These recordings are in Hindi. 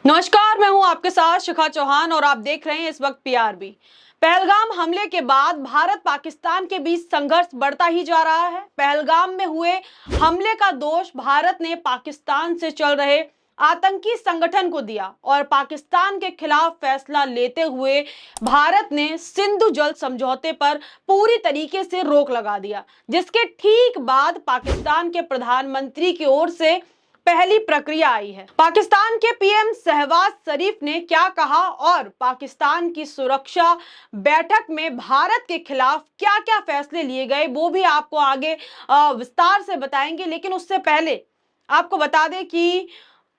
नमस्कार, मैं हूं आपके साथ शिखा चौहान और आप देख रहे हैं इस वक्त पीआरबी। पहलगाम हमले के बाद भारत पाकिस्तान के बीच संघर्ष बढ़ता ही जा रहा है। पहलगाम में हुए हमले का दोष भारत ने पाकिस्तान से चल रहे आतंकी संगठन को दिया और पाकिस्तान के खिलाफ फैसला लेते हुए भारत ने सिंधु जल समझौते पर पूरी तरीके से रोक लगा दिया, जिसके ठीक बाद पाकिस्तान के प्रधानमंत्री की ओर से पहली प्रक्रिया आई है। पाकिस्तान के पीएम शहबाज शरीफ ने क्या कहा और पाकिस्तान की सुरक्षा बैठक में भारत के खिलाफ क्या क्या फैसले लिए गए, वो भी आपको आगे विस्तार से बताएंगे। लेकिन उससे पहले आपको बता दें कि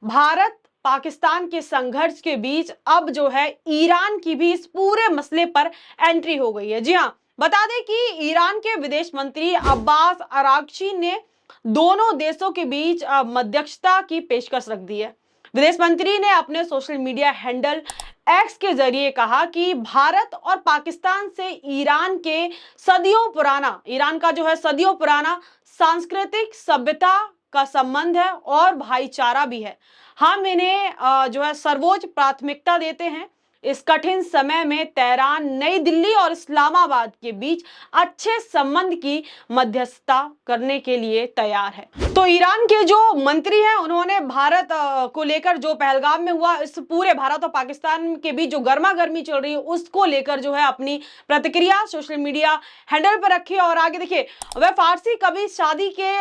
भारत पाकिस्तान के संघर्ष के बीच अब जो है ईरान की भी इस पूरे मसले पर एंट्री हो गई है। जी हाँ, बता दें कि ईरान के विदेश मंत्री अब्बास अरागची ने दोनों देशों के बीच मध्यस्थता की पेशकश रख दी है। विदेश मंत्री ने अपने सोशल मीडिया हैंडल एक्स के जरिए कहा कि भारत और पाकिस्तान से ईरान का जो है सदियों पुराना सांस्कृतिक सभ्यता का संबंध है और भाईचारा भी है। हम इन्हें जो है सर्वोच्च प्राथमिकता देते हैं। इस कठिन समय में तेहरान, नई दिल्ली और इस्लामाबाद के बीच अच्छे संबंध की मध्यस्थता करने के लिए तैयार है। तो ईरान के जो मंत्री हैं उन्होंने भारत को लेकर जो पहलगाम में हुआ, इस पूरे भारत और पाकिस्तान के बीच जो गर्मा गर्मी चल रही है उसको लेकर जो है अपनी प्रतिक्रिया सोशल मीडिया हैंडल पर रखी। और आगे देखिए, वह फारसी कवि शादी के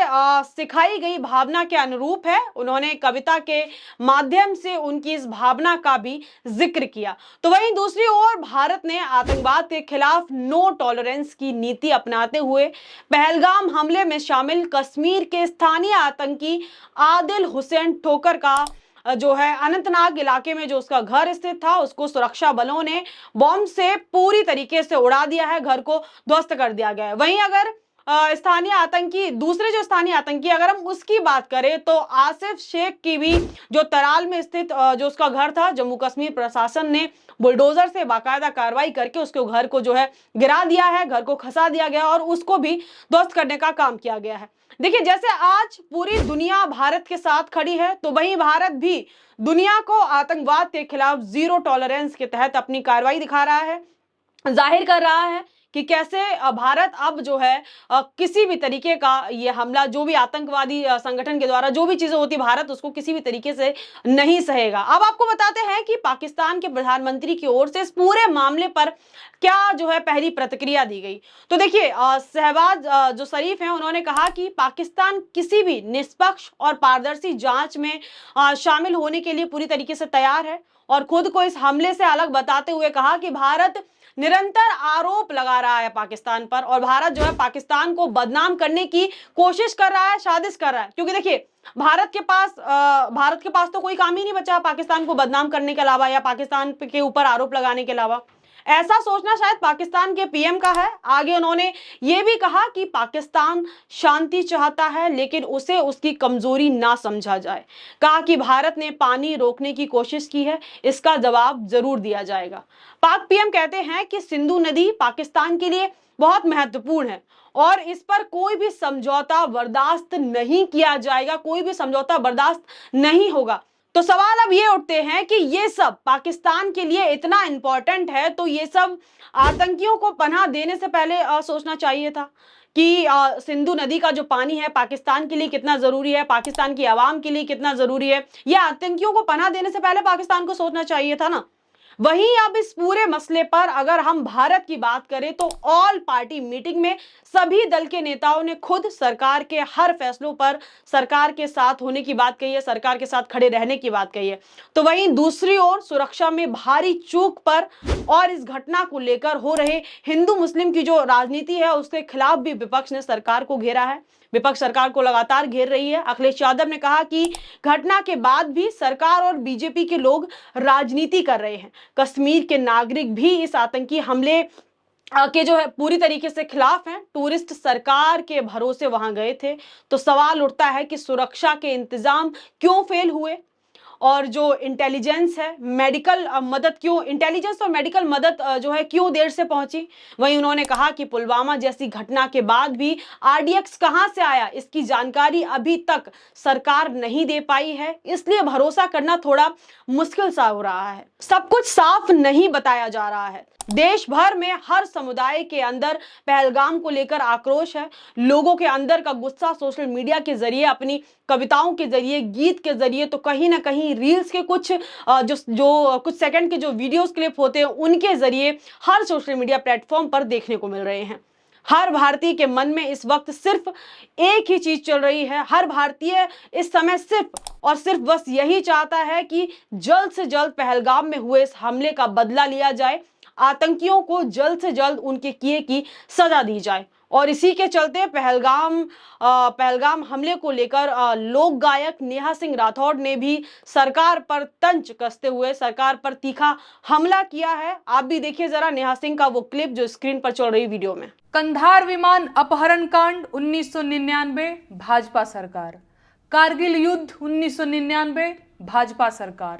सिखाई गई भावना के अनुरूप है। उन्होंने कविता के माध्यम से उनकी इस भावना का भी जिक्र किया। तो वहीं दूसरी ओर भारत ने आतंकवाद के खिलाफ नो टॉलरेंस की नीति अपनाते हुए पहलगाम हमले में शामिल कश्मीर के स्थानीय आतंकी आदिल हुसैन ठोकर का जो है अनंतनाग इलाके में जो उसका घर स्थित था उसको सुरक्षा बलों ने बॉम्ब से पूरी तरीके से उड़ा दिया है, घर को ध्वस्त कर दिया गया है। वहीं अगर दूसरे जो स्थानीय आतंकी अगर हम उसकी बात करें तो आसिफ शेख की भी जो तराल में स्थित जो उसका घर था, जम्मू कश्मीर प्रशासन ने बुलडोजर से बाकायदा कार्रवाई करके उसके घर को जो है गिरा दिया है, घर को खसा दिया गया और उसको भी ध्वस्त करने का काम किया गया है। देखिए, जैसे आज पूरी दुनिया भारत के साथ खड़ी है तो वहीं भारत भी दुनिया को आतंकवाद के खिलाफ जीरो टॉलरेंस के तहत अपनी कार्रवाई दिखा रहा है, जाहिर कर रहा है कि कैसे भारत अब जो है किसी भी तरीके का ये हमला, जो भी आतंकवादी संगठन के द्वारा जो भी चीजें होती, भारत उसको किसी भी तरीके से नहीं सहेगा। अब आपको बताते हैं कि पाकिस्तान के प्रधानमंत्री की ओर से इस पूरे मामले पर क्या जो है पहली प्रतिक्रिया दी गई। तो देखिए, शहबाज जो शरीफ हैं उन्होंने कहा कि पाकिस्तान किसी भी निष्पक्ष और पारदर्शी जांच में शामिल होने के लिए पूरी तरीके से तैयार है और खुद को इस हमले से अलग बताते हुए कहा कि भारत निरंतर आरोप लगा रहा है पाकिस्तान पर और भारत जो है पाकिस्तान को बदनाम करने की कोशिश कर रहा है, साजिश कर रहा है। क्योंकि देखिए, भारत के पास तो कोई काम ही नहीं बचा पाकिस्तान को बदनाम करने के अलावा या पाकिस्तान के ऊपर आरोप लगाने के अलावा। ऐसा सोचना शायद पाकिस्तान के पीएम का है। आगे उन्होंने ये भी कहा कि पाकिस्तान शांति चाहता है लेकिन उसे उसकी कमजोरी ना समझा जाए। कहा कि भारत ने पानी रोकने की कोशिश की है, इसका जवाब जरूर दिया जाएगा। पाक पीएम कहते हैं कि सिंधु नदी पाकिस्तान के लिए बहुत महत्वपूर्ण है और इस पर कोई भी समझौता बर्दाश्त नहीं किया जाएगा, कोई भी समझौता बर्दाश्त नहीं होगा। तो सवाल अब ये उठते हैं कि ये सब पाकिस्तान के लिए इतना इंपॉर्टेंट है तो ये सब आतंकियों को पनाह देने से पहले सोचना चाहिए था कि सिंधु नदी का जो पानी है पाकिस्तान के लिए कितना जरूरी है, पाकिस्तान की आवाम के लिए कितना जरूरी है। ये आतंकियों को पनाह देने से पहले पाकिस्तान को सोचना चाहिए था ना। वहीं अब इस पूरे मसले पर अगर हम भारत की बात करें तो ऑल पार्टी मीटिंग में सभी दल के नेताओं ने खुद सरकार के हर फैसलों पर सरकार के साथ होने की बात कही है, सरकार के साथ खड़े रहने की बात कही है। तो वहीं दूसरी ओर सुरक्षा में भारी चूक पर और इस घटना को लेकर हो रहे हिंदू मुस्लिम की जो राजनीति है उसके खिलाफ भी विपक्ष ने सरकार को घेरा है। विपक्ष सरकार को लगातार घेर रही है। अखिलेश यादव ने कहा कि घटना के बाद भी सरकार और बीजेपी के लोग राजनीति कर रहे हैं। कश्मीर के नागरिक भी इस आतंकी हमले के जो है पूरी तरीके से खिलाफ हैं। टूरिस्ट सरकार के भरोसे वहां गए थे। तो सवाल उठता है कि सुरक्षा के इंतजाम क्यों फेल हुए और जो इंटेलिजेंस है, मेडिकल मदद क्यों, इंटेलिजेंस और मेडिकल मदद जो है क्यों देर से पहुंची। वहीं उन्होंने कहा कि पुलवामा जैसी घटना के बाद भी आरडीएक्स कहां से आया, इसकी जानकारी अभी तक सरकार नहीं दे पाई है, इसलिए भरोसा करना थोड़ा मुश्किल सा हो रहा है। सब कुछ साफ नहीं बताया जा रहा है। देश भर में हर समुदाय के अंदर पहलगाम को लेकर आक्रोश है। लोगों के अंदर का गुस्सा सोशल मीडिया के जरिए, अपनी कविताओं के जरिए, गीत के जरिए, तो कहीं ना कहीं रील्स के कुछ जो कुछ सेकंड के जो वीडियोस क्लिप होते हैं उनके जरिए हर सोशल मीडिया प्लेटफॉर्म पर देखने को मिल रहे हैं। हर भारतीय के मन में इस वक्त सिर्फ एक ही चीज चल रही है। हर भारतीय इस समय सिर्फ और सिर्फ बस यही चाहता है कि जल्द से जल्द पहलगाम में हुए इस हमले का बदला लिया जाए, आतंकियों को जल्द से जल्द उनके किए की सजा दी जाए। और इसी के चलते पहलगाम हमले को लेकर लोक गायक नेहा सिंह राठौड़ ने भी सरकार पर तंज कसते हुए सरकार पर तीखा हमला किया है। आप भी देखिए जरा नेहा सिंह का वो क्लिप जो स्क्रीन पर चल रही वीडियो में। कंधार विमान अपहरण कांड 1999 भाजपा सरकार, कारगिल युद्ध 1999 भाजपा सरकार,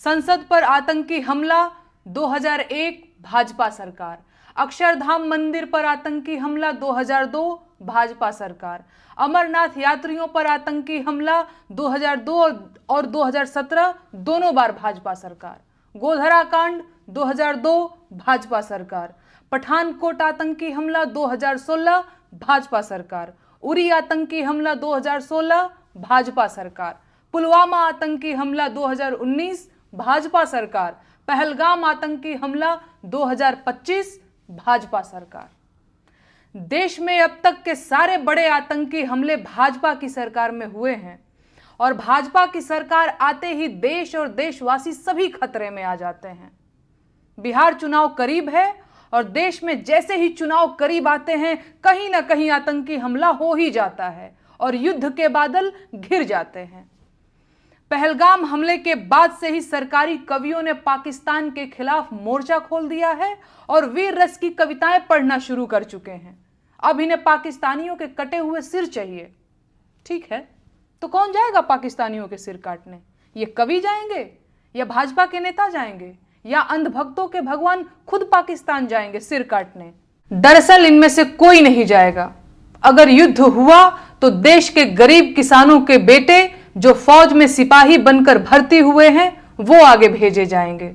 संसद पर आतंकी हमला 2001 भाजपा सरकार, अक्षरधाम मंदिर पर आतंकी हमला 2002 भाजपा सरकार, अमरनाथ यात्रियों पर आतंकी हमला 2002 और 2017 दोनों बार भाजपा सरकार, गोधरा कांड 2002 भाजपा सरकार, पठानकोट आतंकी हमला 2016 भाजपा सरकार, उरी आतंकी हमला 2016 भाजपा सरकार, पुलवामा आतंकी हमला 2019 भाजपा सरकार, पहलगाम आतंकी हमला 2025 भाजपा सरकार। देश में अब तक के सारे बड़े आतंकी हमले भाजपा की सरकार में हुए हैं और भाजपा की सरकार आते ही देश और देशवासी सभी खतरे में आ जाते हैं। बिहार चुनाव करीब है और देश में जैसे ही चुनाव करीब आते हैं कहीं ना कहीं आतंकी हमला हो ही जाता है और युद्ध के बादल घिर जाते हैं। पहलगाम हमले के बाद से ही सरकारी कवियों ने पाकिस्तान के खिलाफ मोर्चा खोल दिया है और वीर रस की कविताएं पढ़ना शुरू कर चुके हैं। अब इन्हें पाकिस्तानियों के कटे हुए सिर चाहिए। ठीक है, तो कौन जाएगा पाकिस्तानियों के सिर काटने? ये कवि जाएंगे या भाजपा के नेता जाएंगे या अंधभक्तों के भगवान खुद पाकिस्तान जाएंगे सिर काटने? दरअसल इनमें से कोई नहीं जाएगा। अगर युद्ध हुआ तो देश के गरीब किसानों के बेटे जो फौज में सिपाही बनकर भर्ती हुए हैं वो आगे भेजे जाएंगे।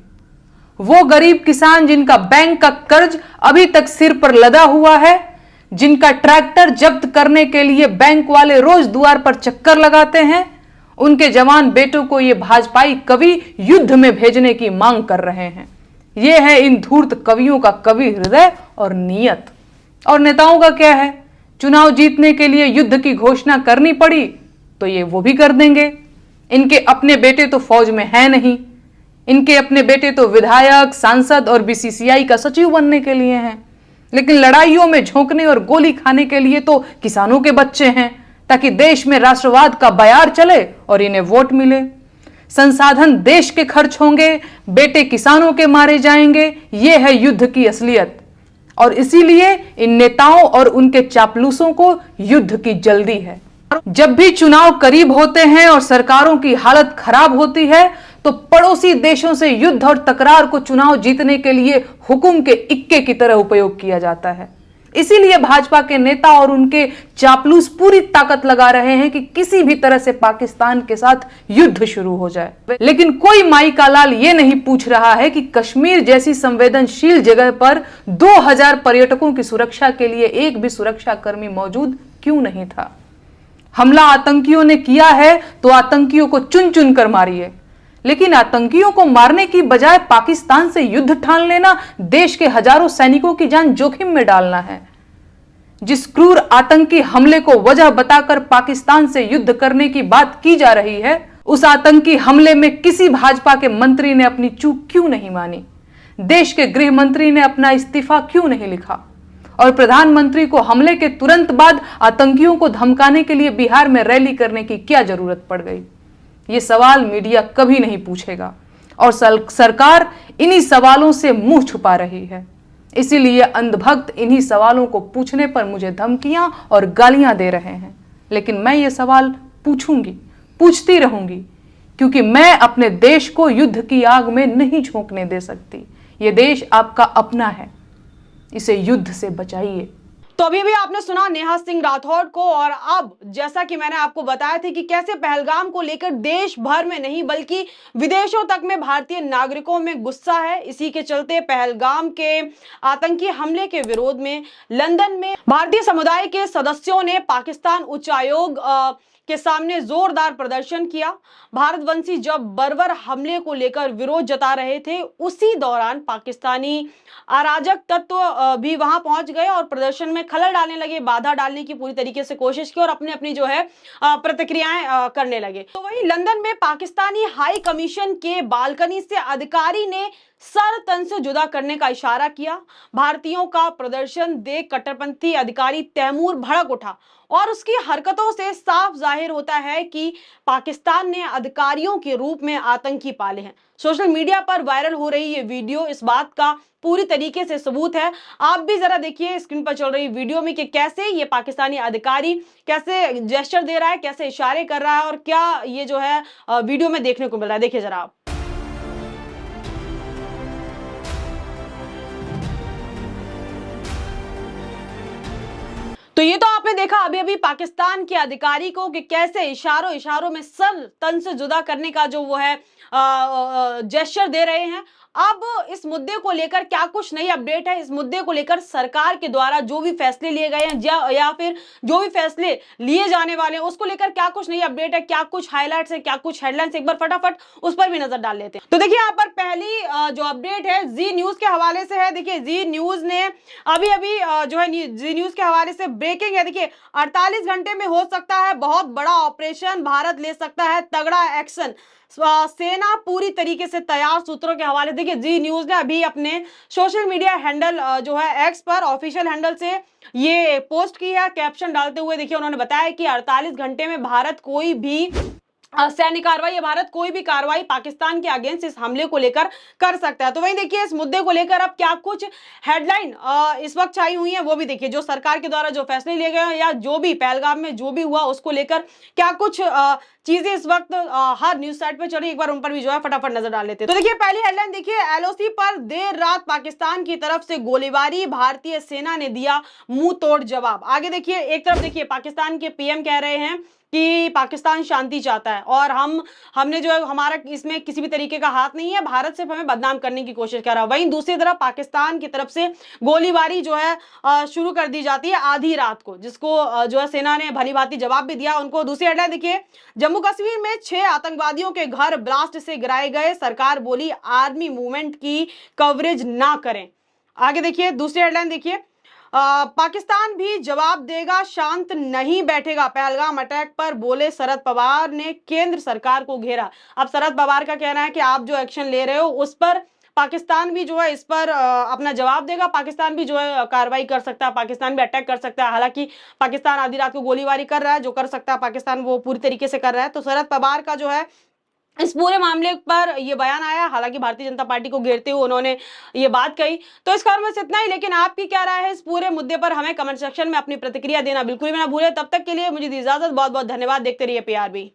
वो गरीब किसान जिनका बैंक का कर्ज अभी तक सिर पर लदा हुआ है, जिनका ट्रैक्टर जब्त करने के लिए बैंक वाले रोज द्वार पर चक्कर लगाते हैं, उनके जवान बेटों को ये भाजपाई कवि युद्ध में भेजने की मांग कर रहे हैं। ये है इन धूर्त कवियों का कवि हृदय और नीयत। और नेताओं का क्या है? चुनाव जीतने के लिए युद्ध की घोषणा करनी पड़ी तो ये वो भी कर देंगे। इनके अपने बेटे तो फौज में हैं नहीं, इनके अपने बेटे तो विधायक, सांसद और बीसीसीआई का सचिव बनने के लिए हैं, लेकिन लड़ाइयों में झोंकने और गोली खाने के लिए तो किसानों के बच्चे हैं, ताकि देश में राष्ट्रवाद का बयार चले और इन्हें वोट मिले। संसाधन देश के खर्च होंगे, बेटे किसानों के मारे जाएंगे। ये है युद्ध की असलियत और इसीलिए इन नेताओं और उनके चापलूसों को युद्ध की जल्दी है। जब भी चुनाव करीब होते हैं और सरकारों की हालत खराब होती है तो पड़ोसी देशों से युद्ध और तकरार को चुनाव जीतने के लिए हुक्म के इक्के की तरह उपयोग किया जाता है। इसीलिए भाजपा के नेता और उनके चापलूस पूरी ताकत लगा रहे हैं कि किसी भी तरह से पाकिस्तान के साथ युद्ध शुरू हो जाए। लेकिन कोई माई का लाल ये नहीं पूछ रहा है कि कश्मीर जैसी संवेदनशील जगह पर 2000 पर्यटकों की सुरक्षा के लिए एक भी सुरक्षा कर्मी मौजूद क्यों नहीं था। हमला आतंकियों ने किया है तो आतंकियों को चुन चुन कर मारिए, लेकिन आतंकियों को मारने की बजाय पाकिस्तान से युद्ध ठान लेना देश के हजारों सैनिकों की जान जोखिम में डालना है। जिस क्रूर आतंकी हमले को वजह बताकर पाकिस्तान से युद्ध करने की बात की जा रही है, उस आतंकी हमले में किसी भाजपा के मंत्री ने अपनी चूक क्यों नहीं मानी? देश के गृह मंत्री ने अपना इस्तीफा क्यों नहीं लिखा? और प्रधानमंत्री को हमले के तुरंत बाद आतंकियों को धमकाने के लिए बिहार में रैली करने की क्या जरूरत पड़ गई? ये सवाल मीडिया कभी नहीं पूछेगा और सरकार इन्हीं सवालों से मुंह छुपा रही है। इसीलिए अंधभक्त इन्हीं सवालों को पूछने पर मुझे धमकियां और गालियां दे रहे हैं। लेकिन मैं ये सवाल पूछूंगी, पूछती रहूंगी, क्योंकि मैं अपने देश को युद्ध की आग में नहीं झोंकने दे सकती। ये देश आपका अपना है, इसे युद्ध से बचाइए। तो अभी भी आपने सुना नेहा सिंह राठौड़ को, और अब जैसा कि मैंने आपको बताया था कि कैसे पहलगाम को लेकर देश भर में नहीं बल्कि विदेशों तक में भारतीय नागरिकों में गुस्सा है। इसी के चलते पहलगाम के आतंकी हमले के विरोध में लंदन में भारतीय समुदाय के सदस्यों ने पाकिस्तान उच्चायोग के सामने जोरदार प्रदर्शन किया। भारतवंशी जब बर्बर हमले को लेकर विरोध जता रहे थे, उसी दौरान पाकिस्तानी अराजक तत्व भी वहां पहुंच गए और प्रदर्शन में खलल डालने लगे, बाधा डालने की पूरी तरीके से कोशिश की और अपनी अपनी जो है प्रतिक्रियाएं करने लगे। तो वहीं लंदन में पाकिस्तानी हाई कमीशन के बालकनी से अधिकारी ने सर तन से जुदा करने का इशारा किया। भारतीयों का प्रदर्शन देख कट्टरपंथी अधिकारी तैमूर भड़क उठा और उसकी हरकतों से साफ जाहिर होता है कि पाकिस्तान ने अधिकारियों के रूप में आतंकी पाले हैं। सोशल मीडिया पर वायरल हो रही ये वीडियो इस बात का पूरी तरीके से सबूत है। आप भी जरा देखिए स्क्रीन पर चल रही वीडियो में कि कैसे ये पाकिस्तानी अधिकारी कैसे जेस्चर दे रहा है, कैसे इशारे कर रहा है और क्या ये जो है वीडियो में देखने को मिल रहा है। देखिए जरा आप। तो ये तो आपने देखा अभी अभी पाकिस्तान के अधिकारी को कि कैसे इशारों इशारों में सर तन से जुदा करने का जो वो है जेस्चर दे रहे हैं। अब इस मुद्दे को लेकर क्या कुछ नई अपडेट है, इस मुद्दे को लेकर सरकार के द्वारा जो भी फैसले लिए गए हैं या फिर जो भी फैसले लिए जाने वाले हैं उसको लेकर क्या कुछ नई अपडेट है, क्या कुछ हाइलाइट्स है, क्या कुछ हेडलाइंस, एक बार फटाफट उस पर भी नजर डाल लेते हैं। तो देखिए यहाँ पर पहली जो अपडेट है जी न्यूज के हवाले से है। देखिए जी न्यूज ने अभी अभी जो है जी न्यूज के हवाले से ब्रेकिंग है। देखिए 48 घंटे में हो सकता है बहुत बड़ा ऑपरेशन, भारत ले सकता है तगड़ा एक्शन, सेना पूरी तरीके से तैयार। सूत्रों के हवाले देखिए जी न्यूज ने अभी अपने सोशल मीडिया हैंडल जो है एक्स पर ऑफिशियल हैंडल से ये पोस्ट की है। कैप्शन डालते हुए देखिए उन्होंने बताया कि 48 घंटे में भारत कोई भी सैन्य कार्रवाई या भारत कोई भी कार्रवाई पाकिस्तान के अगेंस्ट इस हमले को लेकर कर सकता है। तो वहीं देखिए इस मुद्दे को लेकर अब क्या कुछ हेडलाइन इस वक्त छाई हुई है वो भी देखिए। जो सरकार के द्वारा जो फैसले लिए गए हैं या जो भी पहलगाम में जो भी हुआ उसको लेकर क्या कुछ चीजें इस वक्त हर न्यूज साइट पे चल रही, एक बार उन पर भी जो है फटाफट नजर डाल लेते हैं। तो देखिए पहली हेडलाइन देखिए, एलओसी पर देर रात पाकिस्तान की तरफ से गोलीबारी, भारतीय सेना ने दिया मुंह तोड़ जवाब। आगे देखिए एक तरफ देखिए पाकिस्तान के पीएम कह रहे हैं कि पाकिस्तान शांति चाहता है और हमने जो है हमारा इसमें किसी भी तरीके का हाथ नहीं है, भारत सिर्फ हमें बदनाम करने की कोशिश कर रहा है। वहीं दूसरी तरफ पाकिस्तान की तरफ से गोलीबारी जो है शुरू कर दी जाती है आधी रात को, जिसको जो है सेना ने भली भांति जवाब भी दिया उनको। दूसरी हेडलाइन देखिए, जम्मू कश्मीर में 6 आतंकवादियों के घर ब्लास्ट से गिराए गए, सरकार बोली आर्मी मूवमेंट की कवरेज ना करें। आगे देखिए दूसरी हेडलाइन देखिए, पाकिस्तान भी जवाब देगा, शांत नहीं बैठेगा, पहलगाम अटैक पर बोले शरद पवार ने केंद्र सरकार को घेरा। अब शरद पवार का कहना है कि आप जो एक्शन ले रहे हो उस पर पाकिस्तान भी जो है इस पर अपना जवाब देगा, पाकिस्तान भी जो है कार्रवाई कर सकता है, पाकिस्तान भी अटैक कर सकता है। हालांकि पाकिस्तान आधी रात को गोलीबारी कर रहा है, जो कर सकता है पाकिस्तान वो पूरी तरीके से कर रहा है। तो शरद पवार का जो है इस पूरे मामले पर ये बयान आया, हालांकि भारतीय जनता पार्टी को घेरते हुए उन्होंने ये बात कही। तो इस खबर में से इतना ही, लेकिन आपकी क्या राय है इस पूरे मुद्दे पर, हमें कमेंट सेक्शन में अपनी प्रतिक्रिया देना बिल्कुल भी ना भूले। तब तक के लिए मुझे दी इजाजत, बहुत बहुत धन्यवाद। देखते रहिए पीआरबी।